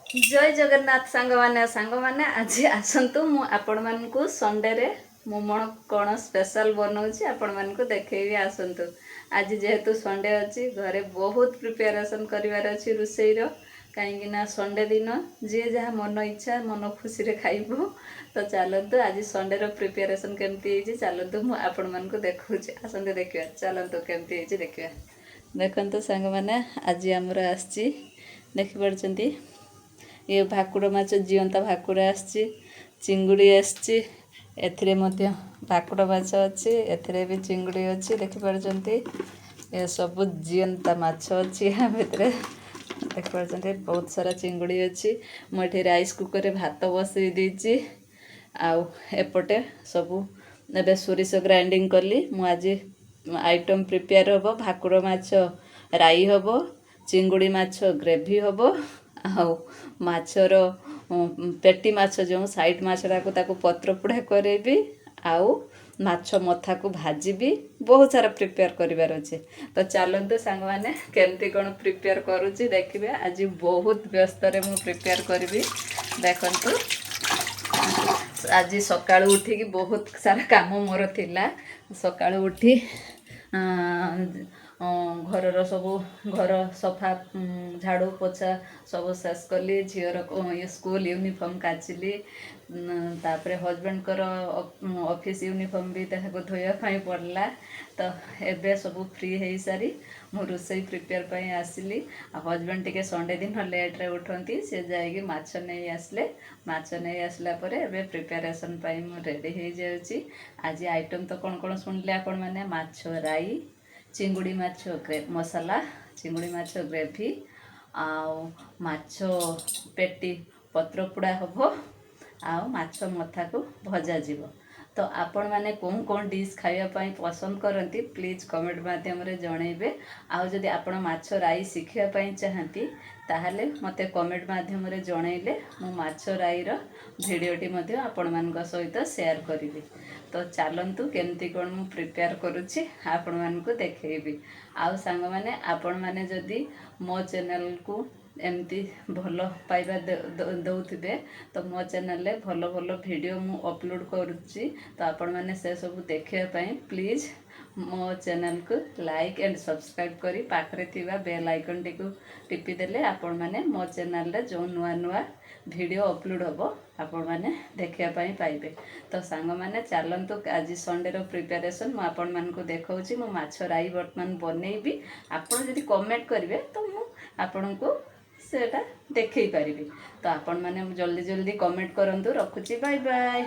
जय जगन्नाथ सांग मैंने आज आसतु मु संडे रे मु कौन स्पेशल बनाऊँगी आपण मानक देखी आसतु। आज जेहेतु संडे अच्छी घरे बहुत प्रिपेरेसन करार अच्छी रोषेईर कहीं संडे दिन जी जहाँ मन इच्छा मन खुशी रे खाइबो। तो चलतु आज संडे रो प्रिपेरेसन केमती चलतु आपण मानक देखा आसते देखा चलतु केमती देखा। देखते सांग मैंने आज आमर आसी देखिपी ये भाकुड़ माछ जीवंता भाकुड़ आसची चिंगुड़ी आसची एथिरे मध्य भाकुड़ माछ अच्छी एथिरे भी चिंगुड़ी अच्छी देखिपी ये सब जीवंता माछ अच्छी या भितर देखिपी बहुत सारा चिंगुड़ी अच्छी मुझे राइस कुकर भात बसई देती आउ एपटे सबू ए सोरिष ग्राइंडिंग कली मु आज आइटम प्रिपेयर हम भाकुड़ माछ राई हम चिंगुड़ी माछ ग्रेवी हम आउ माछर पेटी माछ जो साइड माछटा को ताको पत्र पोड़ा करेबी आउ माछ मथा को भाजीबी बहुत सारा प्रिपेयर करिवार अच्छे। तो चलते सांग मैंने केमती कौन प्रिपेयर करुच्ची देखिए। आज बहुत व्यस्त रे मु प्रिपेयर करी देखंतु। आज सकाळु उठी बहुत सारा काम मोर थिला सकाळु उठी घर सबू घर सफा झाड़ू पोछा सब शेष कली झीर स्कूल यूनिफॉर्म काचिली तापर हजबैंड कर ऑफिस यूनिफॉर्म भी ताको धोया पड़ला। तो एबे सब फ्री हो सारी मु रोषेई प्रिपेयर पर आसली। हजबैंड टिके संडे दिन लेट रे उठती से जाइए माछ नहीं आसले माछ नहीं आसला परे एबे प्रिपेरेसन पाई मु रेडी हो जाउची। आज आइटम तो कौन कौन शुणिले आपण माने माछ राई चिंगुड़ी माछ मसाला चिंगुड़ी माछ ग्रेवी आउ माछ पेटी पत्र पोड़ा हम आउ माछ मथा को भजा जीव। तो आपण माने कौन कौन डिश खाइबा पसंद करती प्लीज कमेंट माध्यम रे जनइबे। आउ जदि आपण माछ राई शिखिया पई चाहती ताहले मते कमेंट माध्यम रे जनइले मु माछ राईर भिडियोटी मध्ये आपण मानक सहित शेयर करिवि। तो चलतु केमती कौन मु प्रिपेयर करुच्ची आपण मानक देखैबी। आउ सांग माने आपण माने जदि मो चैनल को एमती भल पाइबा दौथिबे तो मो चैनल रे भल भल वीडियो मु अपलोड करुच्ची। तो आपण माने से सब देखिया पई प्लीज मो चैनल को लाइक एंड सब्सक्राइब करी पाखरे थिबा बेल आइकन टी को टिपी देले आपण माने मो चैनल रे जो नुआ नुआ वीडियो अपलोड हबो आपण माने देखिया पई पाइबे। तो सांग माने चलंतु आज संडे रो प्रिपरेशन मु आपण मान को देखाउची मु माछ राई वर्तमान बनेइबी। आपण जदि कमेंट करिवे तो मु आपण को सेटा देखै पारिबी। तो आपण माने जल्दी जल्दी कमेंट करंतु रखुची बाय बाय।